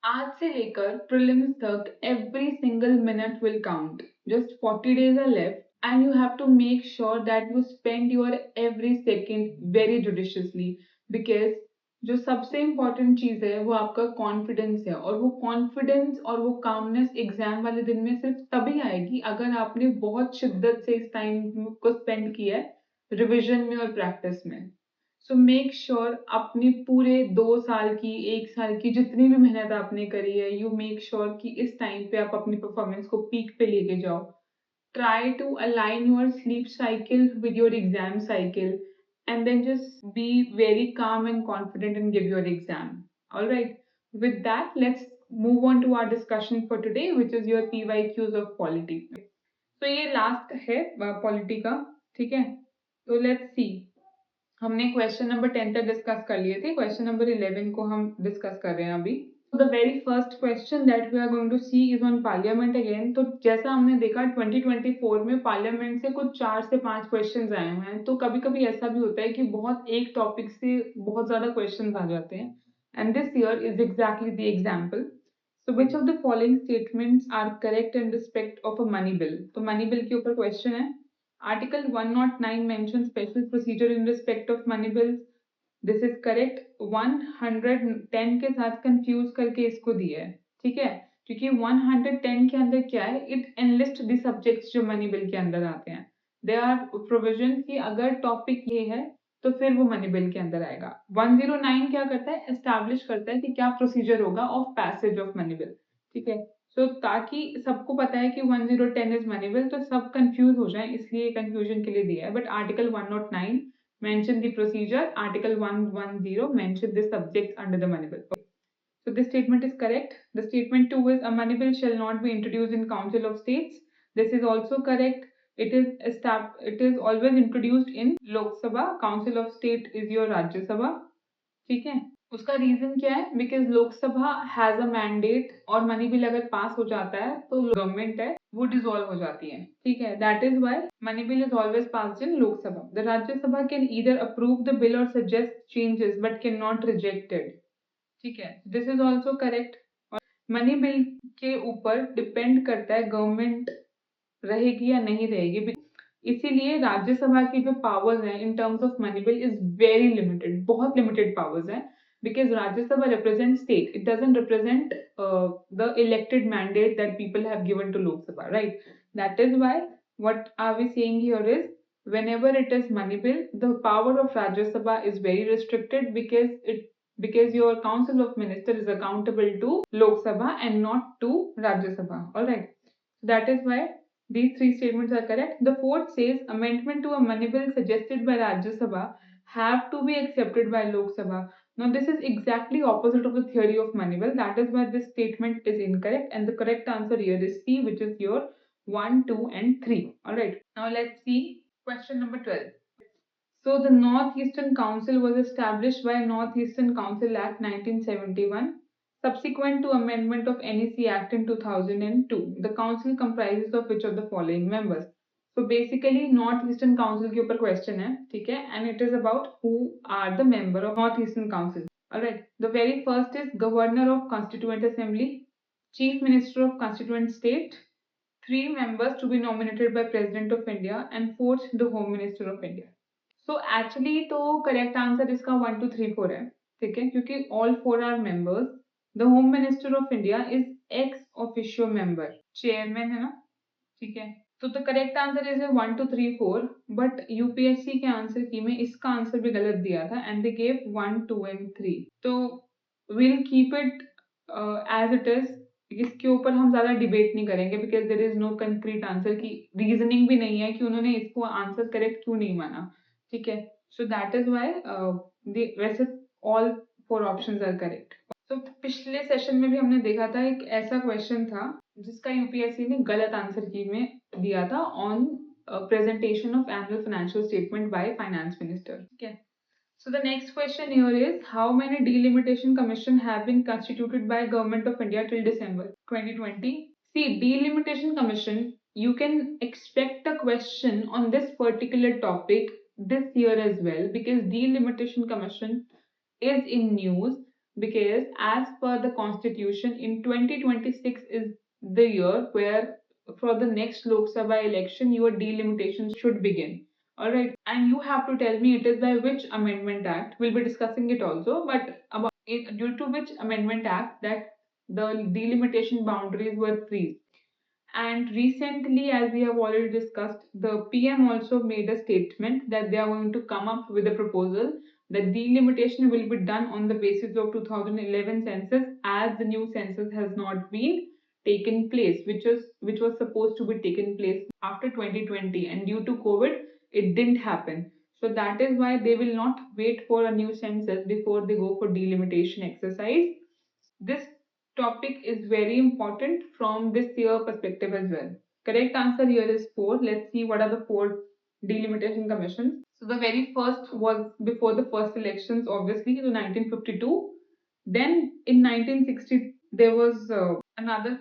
आज से लेकर प्रीलिम्स तक every single minute will count. Just 40 days are left and you have to make sure that you spend your every second very judiciously because जो सबसे important चीज है वो आपका कॉन्फिडेंस है और वो कॉन्फिडेंस और वो कामनेस एग्जाम वाले दिन में सिर्फ तभी आएगी अगर आपने बहुत शिद्दत से इस टाइम को स्पेंड किया है रिविजन में और प्रैक्टिस में. सो मेक श्योर अपनी पूरे 2 साल की 1 साल की जितनी भी मेहनत आपने करी है यू मेक श्योर कि इस टाइम पे आप अपनी परफॉर्मेंस को पीक पे लेके जाओ. Try to align your sleep cycle with your exam cycle and then just be very calm and confident and give your exam. All right. With that, let's move on to our discussion for today, which is your PYQs of polity. So ये last है polity का, ठीक है? तो let's see. हमने question number 10 तक discuss कर लिए थे. क्वेश्चन नंबर 11 को हम डिस्कस कर रहे हैं अभी. So the very first question that we are going to see is on parliament again. तो जैसा हमने देखा 2024 में पार्लियामेंट से कुछ 4 से 5 क्वेश्चंस आए हुए हैं. तो कभी कभी ऐसा भी होता है कि बहुत एक टॉपिक से बहुत ज्यादा क्वेश्चंस आ जाते हैं. And this year is exactly the example. So which of the following statements are correct in respect of a money bill? तो money bill के ऊपर क्वेश्चन है. Article 109 mentions special procedure in respect of money bills. This is correct. 110 के साथ confuse करके इसको दिया है, ठीक है, क्योंकि 110 के अंदर क्या है, इट एनलिस्ट द सब्जेक्ट्स जो मनी बिल के अंदर आते हैं. दे आर प्रोविजन कि अगर टॉपिक ये है तो फिर वो मनी बिल के अंदर आएगा. 109 क्या करता है, एस्टैब्लिश करता है कि क्या प्रोसीजर होगा of passage of money bill, ठीक है. तो ताकि सबको पता है कि 1010 इज मनी बिल तो सब कंफ्यूज हो जाए इसलिए कंफ्यूजन के लिए दिया है. But article 109 mention the procedure. Article 110 mention the subjects under the money bill. So this statement is correct. The statement 2 is a money bill shall not be introduced in Council of States. This is also correct. It is always introduced in Lok Sabha. Council of State is your Rajya Sabha. ठीक है. उसका reason क्या है, because Lok Sabha has a mandate और money bill अगर पास हो जाता है तो गवर्नमेंट है वो डिसॉल्व हो जाती है, ठीक है. That is why money bill is always passed in Lok Sabha. The Rajya Sabha can either approve the bill और suggest changes but can not rejected, ठीक है. This is also correct. और मनी बिल के ऊपर डिपेंड करता है गवर्नमेंट रहेगी या नहीं रहेगी, इसीलिए राज्यसभा की जो पावर्स हैं in terms of money bill is very limited, बहुत लिमिटेड पावर्स हैं. because Rajya Sabha represents state, it doesn't represent the elected mandate that people have given to Lok Sabha, right? That is why what are we saying here is whenever it is money bill, the power of Rajya Sabha is very restricted because your council of minister is accountable to Lok Sabha and not to Rajya Sabha. All right. So that is why these three statements are correct. The fourth says amendment to a money bill suggested by Rajya Sabha have to be accepted by Lok Sabha. Now this is exactly opposite of the theory of money bill. That is why this statement is incorrect and the correct answer here is C, which is your 1, 2 and 3. Alright, now let's see question number 12. So the Northeastern Council was established by Northeastern Council Act 1971 subsequent to amendment of NEC Act in 2002. The council comprises of which of the following members? So basically North Eastern Council के ऊपर question है, ठीक है, and it is about who are the member of North Eastern Council. Alright, the very first is governor of constituent assembly, chief minister of constituent state, 3 members to be nominated by President of India, and 4th the Home Minister of India. So actually तो correct answer इसका 1, 2, 3, 4 है, ठीक है, क्योंकि all 4 are members. The Home Minister of India is ex officio member, chairman है ना, ठीक है. तो the correct answer is 1, 2, 3, 4. But UPSC के आंसर की में इसका आंसर भी गलत दिया था एंड दे गेव 1, 2 and 3. तो will keep it as it is. इसके ऊपर हम ज्यादा डिबेट नहीं करेंगे because there is no concrete answer की रीजनिंग भी नहीं है कि उन्होंने इसको आंसर करेक्ट क्यों नहीं माना, ठीक है. सो दैट इज वाई वैसे ऑल 4 ऑप्शंस आर करेक्ट. तो पिछले सेशन में भी हमने देखा था एक ऐसा क्वेश्चन था जिसका यूपीएससी ने गलत आंसर की में दिया था on presentation of annual financial statement by finance minister, ठीक है. So the next question here is how many delimitation commission have been constituted by Government of India till December 2020? See, delimitation commission, you can expect a question on this particular topic this year as well because delimitation commission is in news. because as per the constitution in 2026 is the year where for the next Lok Sabha election your delimitation should begin. All right, and you have to tell me it is by which amendment act. We'll be discussing it also, but about it, due to which amendment act that the delimitation boundaries were freezed. And recently, as we have already discussed, the PM also made a statement that they are going to come up with a proposal that delimitation will be done on the basis of 2011 census, as the new census has not been taken place, which was supposed to be taken place after 2020, and due to COVID, it didn't happen. So that is why they will not wait for a new census before they go for delimitation exercise. This topic is very important from this year perspective as well. Correct answer here is four. Let's see what are the four delimitation commissions. So the very first was before the first elections, obviously, in 1952. Then in 1960 there was another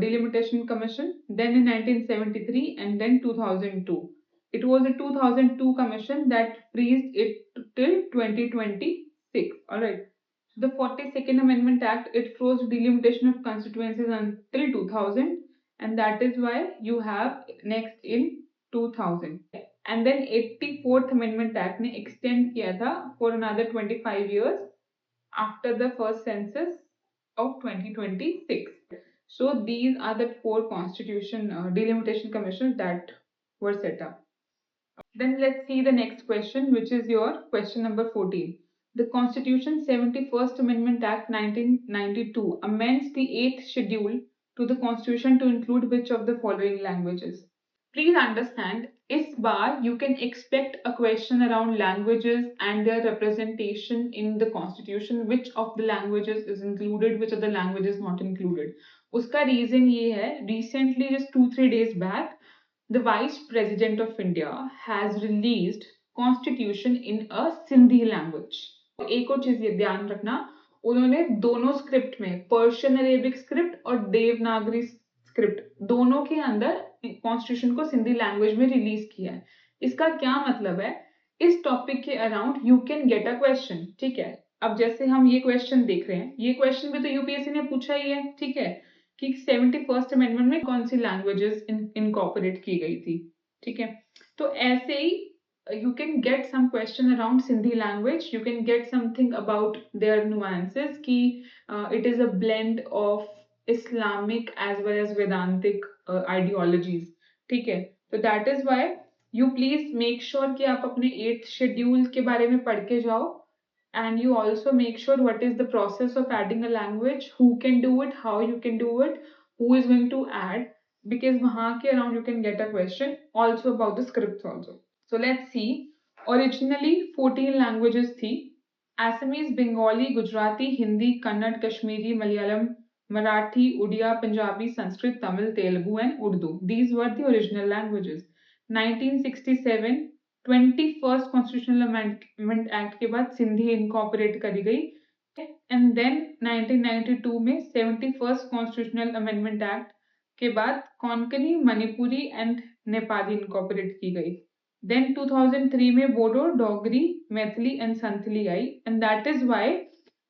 delimitation commission. Then in 1973 and then 2002. It was the 2002 commission that freezed it till 2026. All right. The 42nd Amendment Act, it froze delimitation of constituencies until 2000, and that is why you have next in 2000. And then 84th Amendment Act ने extend किया था for another 25 years after the first census of 2026. So these are the four constitution delimitation commissions that were set up. Then let's see the next question, which is your question number 14. The Constitution's 71st Amendment Act 1992 amends the 8th schedule to the Constitution to include which of the following languages? Please understand, इस बार you can expect a question around languages and their representation in the Constitution, which of the languages is included, which of the languages not included. उसका reason ये है, recently just 2-3 days back, the Vice President of India has released Constitution in a Sindhi language. एक और चीज ये ध्यान रखना, उन्होंने दोनों स्क्रिप्ट में पर्शियन अरेबिक स्क्रिप्ट और देवनागरी स्क्रिप्ट दोनों के अंदर कॉन्स्टिट्यूशन को सिंधी लैंग्वेज में रिलीज किया है. इसका क्या मतलब है? इस टॉपिक के around you can get a question. ठीक है, अब जैसे हम ये क्वेश्चन देख रहे हैं, ये क्वेश्चन भी तो यूपीएससी ने पूछा ही है. ठीक है, कि 71st अमेंडमेंट में कौन सी लैंग्वेजेस इनकॉर्पोरेट की गई थी. ठीक है, तो ऐसे ही you can get some question around Sindhi language. You can get something about their nuances ki it is a blend of Islamic as well as Vedantic ideologies. ठीक है, तो that is why you please make sure कि आप अपने 8th schedule के बारे में पढ़ के जाओ, and you also make sure what is the process of adding a language, who can do it, how you can do it, who is going to add, because वहाँ के around you can get a question also about the scripts also. So let's see. Originally 14 languages थी. Assamese, Bengali, Gujarati, Hindi, Kannada, Kashmiri, Malayalam, Marathi, Odia, Punjabi, Sanskrit, Tamil, Telugu and Urdu. These were the original languages. 1967 21st Constitutional Amendment Act के बाद Sindhi incorporate करी गई. And then 1992 में 71st Constitutional Amendment Act के बाद Konkani, Manipuri and Nepali incorporate की गई. Then 2003 में बोडो, डोगरी, मैथिली एंड संथली आई, एंड दैट इज वाई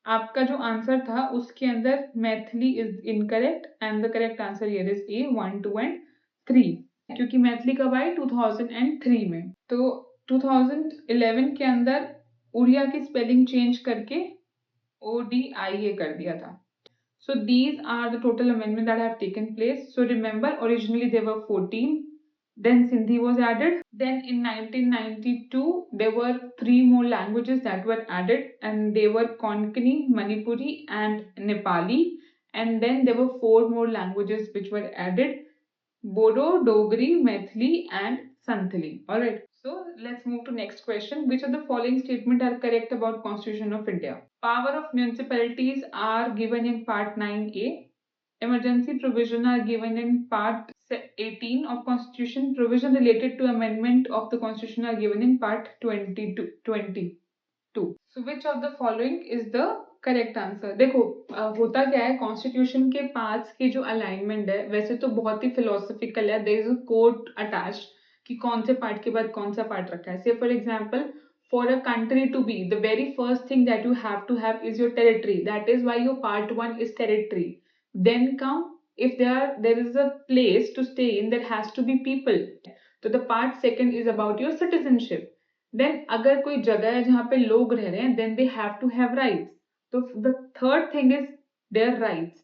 आपका जो आंसर था उसके अंदर Maithili is incorrect and the correct answer here is A 1, 2 and 3, क्योंकि मैथिली कब आई 2003 में. तो 2011 के अंदर उड़िया की स्पेलिंग चेंज करके ODIA कर दिया था. So these are the total amendments that have taken place. So remember, originally there were 14. Then Sindhi was added. Then in 1992, there were 3 more languages that were added, and they were Konkani, Manipuri, and Nepali. And then there were 4 more languages which were added: Bodo, Dogri, Maithili, and Santhali. All right. So let's move to next question. Which of the following statements are correct about Constitution of India? Power of municipalities are given in Part 9A. Emergency provision are given in Part 18 of Constitution. Provision related to amendment of the Constitution are given in Part 22. So which of the following is the correct answer? देखो होता क्या है, constitution के parts की जो alignment है वैसे तो बहुत ही फिलोसफिकल है. There is a quote attached कि कौन से पार्ट के बाद कौन सा पार्ट रखा है. से for example for a country to be, the very first thing that you have to have is your territory. That is why your part one is territory. Then come, if there is a place to stay in, there has to be people. So the part second is about your citizenship. Then अगर कोई जगह है जहाँ पे लोग रह रहे हैं, then they have to have rights. So the third thing is their rights.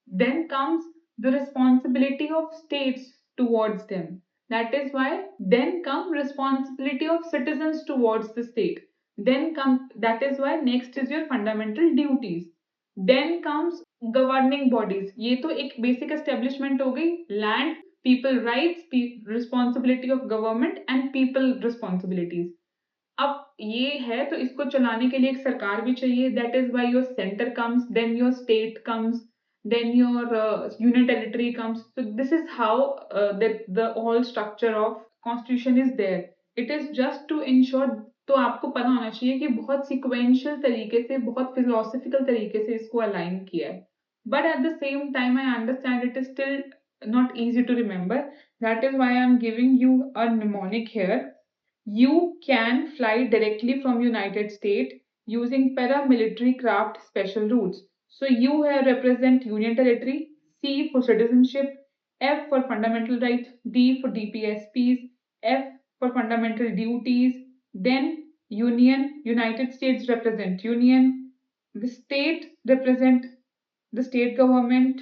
Then comes the responsibility of states towards them. That is why then come responsibility of citizens towards the state. Then come, that is why next is your fundamental duties. Then comes governing bodies. ये तो एक basic establishment हो गई. Land, people rights, responsibility of government and people responsibilities. अब ये है तो इसको चलाने के लिए एक सरकार भी चाहिए. That is why your center comes, then your state comes, then your union territory comes. So this is how the whole structure of constitution is there. It is just to ensure. तो आपको पता होना चाहिए कि बहुत sequential तरीके से, बहुत philosophical तरीके से इसको align किया है. But at the same time, I understand it is still not easy to remember. That is why I am giving you a mnemonic here. You can fly directly from United States using paramilitary craft special routes. So U here represent Union Territory, C for citizenship, F for fundamental rights, D for DPSPs, F for fundamental duties, then Union, United States represent Union, the state represent the state government,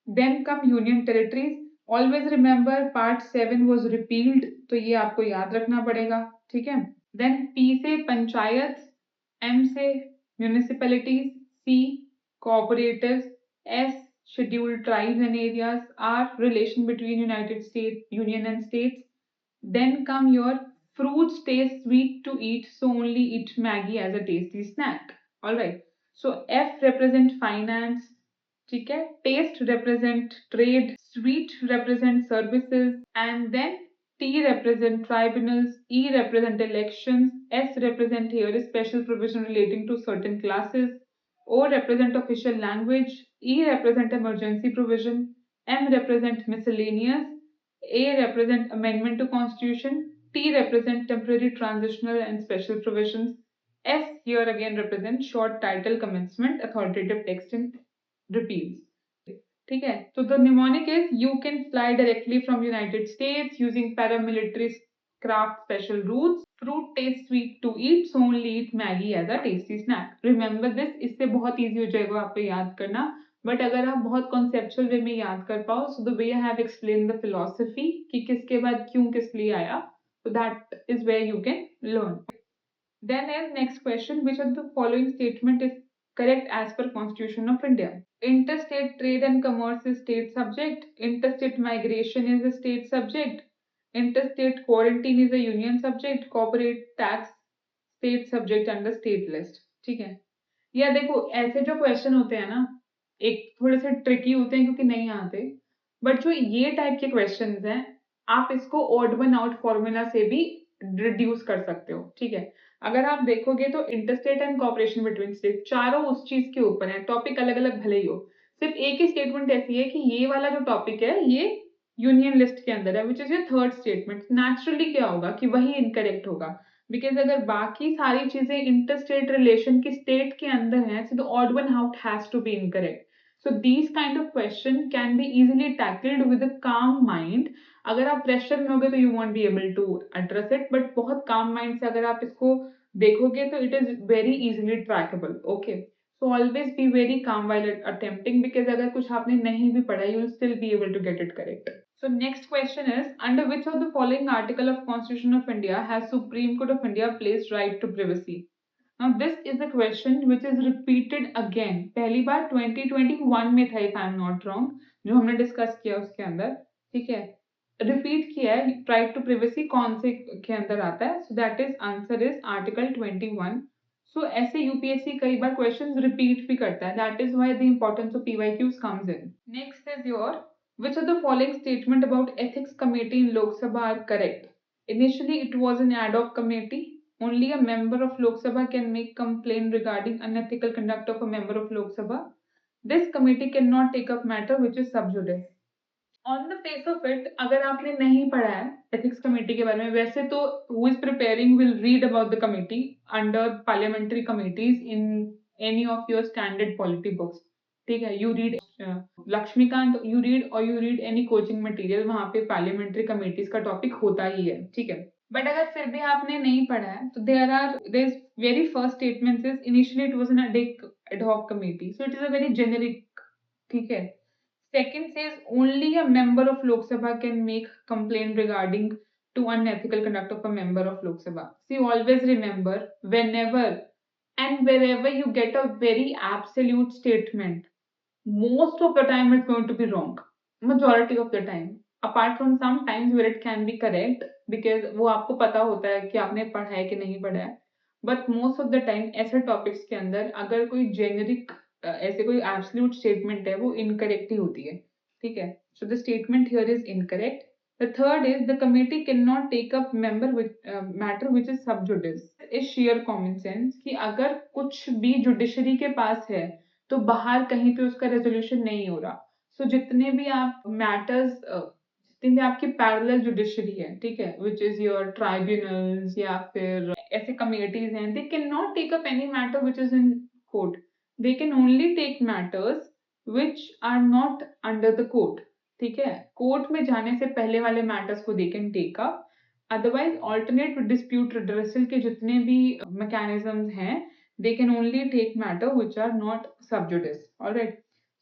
then come Union Territories. Always remember part 7 was repealed, तो ये आपको याद रखना पड़ेगा, ठीक है. Then P से panchayat, M से municipalities, C cooperatives, S scheduled tribes and areas, R relation between United States, Union and states. Then come your fruits taste sweet to eat, so only eat Maggie as a tasty snack. Alright. So F represent finance, ठीक है. Taste represent trade, sweet represent services, and then T represent tribunals, E represent elections, S represent here is special provision relating to certain classes, O represent official language, E represent emergency provision, M represent miscellaneous, A represent amendment to constitution, T represent temporary transitional and special provisions, S here again represent short title commencement authoritative text and repeals. ठीक है. So the mnemonic is you can fly directly from United States using paramilitary craft special routes. Fruit tastes sweet to eat, so only eat Maggie as a tasty snack. Remember this. इससे बहुत easy हो जाएगा आपको याद करना. But अगर आप बहुत conceptual वे में याद कर पाओ, so the way I have explained the philosophy कि किसके बाद क्यों किस लिए आया, so that is where you can learn. Then is next question, which of the following statement is correct as per Constitution of India? Interstate trade and commerce is state subject. Interstate migration is a state subject. Interstate quarantine is a union subject. Corporate tax state subject under state list. ठीक है. या देखो ऐसे जो question होते हैं ना, एक थोड़े से ट्रिकी होते हैं क्योंकि नहीं आते, बट जो ये टाइप के क्वेश्चंस हैं, आप इसको ऑड वन आउट फॉर्मूला से भी रिड्यूस कर सकते हो. ठीक है. अगर आप देखोगे तो interstate and cooperation between state चारों उस चीज के ऊपर है. टॉपिक अलग अलग भले ही हो, सिर्फ एक ही स्टेटमेंट ऐसी है कि ये वाला जो टॉपिक है ये यूनियन लिस्ट के अंदर है, which is your third statement. Naturally क्या होगा कि वही इनकरेक्ट होगा, बिकॉज अगर बाकी सारी चीजें इंटरस्टेट रिलेशन की स्टेट के अंदर हैं, so the odd one out has to be incorrect. So these kind of question can be easily tackled with a calm mind. अगर आप प्रेशर में होगे तो you won't be able to address it, but बहुत calm mind से अगर आप इसको देखोगे तो it is very easily trackable. Okay, so always be very calm while attempting, because अगर कुछ आपने नहीं भी पढ़ा, you will still be able to get it correct. So next question is, under which of the following article of Constitution of India has Supreme Court of India placed right to privacy? Now this is the question which is repeated again. पहली बार 2021 में था, if I am not wrong, जो हमने discuss किया उसके अंदर. ठीक है. रिपीट किया है. राइट टू प्रिवेसी कौन से के अंदर आता है? So that is answer is article 21. सो ऐसे यूपीएससी कई बार क्वेश्चंस रिपीट भी करता है. That is why the importance of PYQs comes in. Next is your, which of the following statement about ethics committee in Lok Sabha are correct? Initially it was an ad hoc committee. Only a member of Lok Sabha can make complaint regarding unethical conduct of a member of Lok Sabha. This committee cannot take up matter which is sub judice. On the face of it, अगर आपने नहीं पढ़ा है ethics committee के बारे में, वैसे तो who is preparing will read about the committee under parliamentary committees in any of your standard polity books. ठीक है, you read Laxmikanth, you read any coaching material, वहां पे पार्लियामेंट्री कमिटीज का टॉपिक होता ही है। ठीक है, बट अगर फिर भी आपने नहीं पढ़ा है तो there is very first statement is initially it was an ad hoc committee, so it is a very generic. ठीक है, second says only a member of Lok Sabha can make complaint regarding to unethical conduct of a member of Lok Sabha. See, always remember, whenever and wherever you get a very absolute statement, most of the time it's going to be wrong. Majority of the time. Apart from some times where it can be correct, because वो आपको पता होता है कि आपने पढ़ा है कि नहीं पढ़ा है, but most of the time ऐसे टॉपिक्स के अंदर अगर कोई जेनेरिक ऐसे कोई एब्सोल्यूट स्टेटमेंट है वो इनकरेक्ट ही होती है। ठीक है, so the statement here is incorrect. The third is the committee can not take up member matter which is sub judice. Is share common sense कि अगर कुछ भी जुडिशरी के पास है तो बाहर कहीं पे उसका रेजोल्यूशन नहीं हो रहा। सो जितने भी आप मैटर्स, जितनी भी आपकी पैरेलल जुडिशरी है, ठीक है, विच इज योर ट्राइब्यूनल्स या फिर ऐसे कमिटीज हैं, they can not take up any matter which is in court. They can only take matters which are not under the court. ठीक है, कोर्ट में जाने से पहले वाले मैटर्स को they can take up. Otherwise alternate dispute redressal के जितने भी मैकेनिज्म्स हैं, they can only take matter which are not sub judice. All right.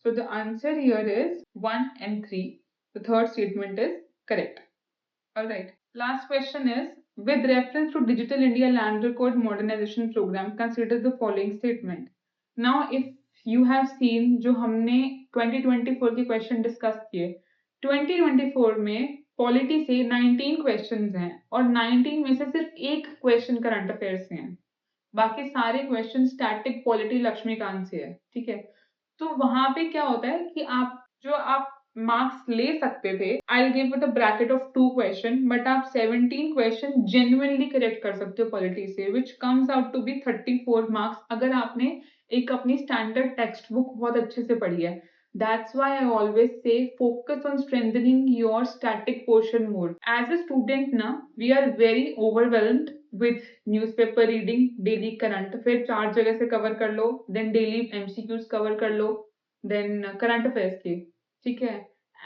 So the answer here is 1 and 3. The third statement is correct. All right. Last question is, with reference to Digital India Land Record Modernization Program, consider the following statement. Now, if you have seen जो हमने 2024 के question discuss किए, 2024 में polity से 19 questions हैं और 19 में से सिर्फ एक क्वेश्चन करंट अफेयर्स से हैं, बाकी सारे क्वेश्चन स्टैटिक पॉलिटी लक्ष्मीकांत से है। ठीक है, तो वहां पे क्या होता है कि आप मार्क्स ले सकते थे, I give it a bracket of 2 question, but आप 17 क्वेश्चन जेन्युइनली करेक्ट कर सकते हो पॉलिटी से, which comes out to be 34 marks अगर आपने एक अपनी स्टैंडर्ड टेक्स्ट बुक बहुत अच्छे से पढ़ी है। That's why I always say focus on strengthening your static portion more. As a student now, we are very overwhelmed with newspaper reading, daily current affair 4 जगह से कवर कर लो, देन डेली एमसीक्यूज कवर कर लो, then current affairs के। ठीक है,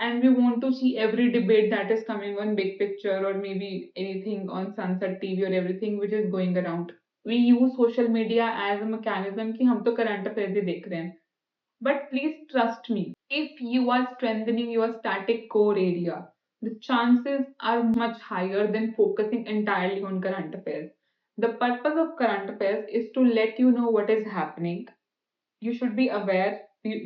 and we want to see every debate that is coming on big picture or maybe anything on Sunset TV or everything which is going around. We use social media as a mechanism कि हम तो current affair ही देख रहे हैं। But please trust me, if you are strengthening your static core area, the chances are much higher than focusing entirely on current affairs. The purpose of current affairs is to let you know what is happening. You should be aware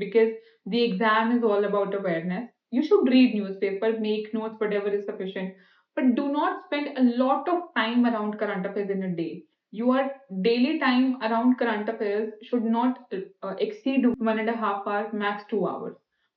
because the exam is all about awareness. You should read newspaper, make notes, whatever is sufficient, but do not spend a lot of time around current affairs in a day. Your daily time around current affairs should not exceed 1.5 hours, max 2 hours.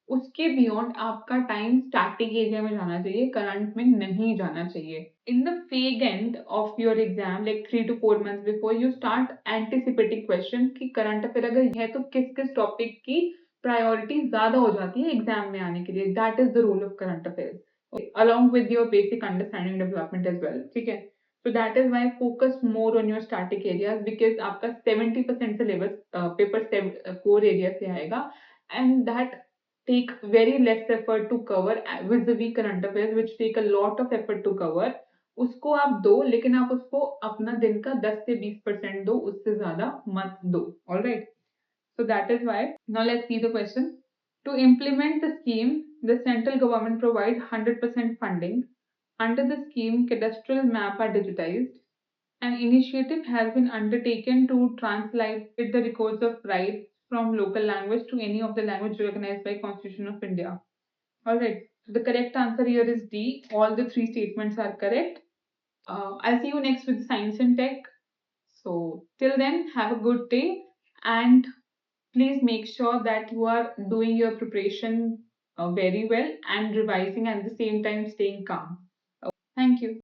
उसके beyond आपका time static area में जाना चाहिए, current में नहीं जाना चाहिए। In the fag end of your exam, like 3 to 4 months before, you start anticipating question कि करंट अफेयर अगर है तो किस किस टॉपिक की प्रायोरिटी ज्यादा हो जाती है एग्जाम में आने के लिए। That is the rule of current affair along with your basic understanding development as well. ठीक है, so that is why focus more on your static areas, because आपका 70% सिलेबस पेपर कोर एरिया से आएगा, and that take very less effort to cover vis-a-vis current affairs which take a lot of effort to cover. उसको आप दो, लेकिन आप उसको अपना दिन का 10 से 20% दो, उससे ज्यादा मत दो। All right, so that is why. Now let's see the question. To implement the scheme, the central government provide 100% funding. Under the scheme, cadastral map are digitized. An initiative has been undertaken to translate the records of rights from local language to any of the language recognized by Constitution of India. Alright, the correct answer here is D. All the 3 statements are correct. I'll see you next with science and tech. So till then, have a good day, and please make sure that you are doing your preparation very well and revising at the same time staying calm. Thank you.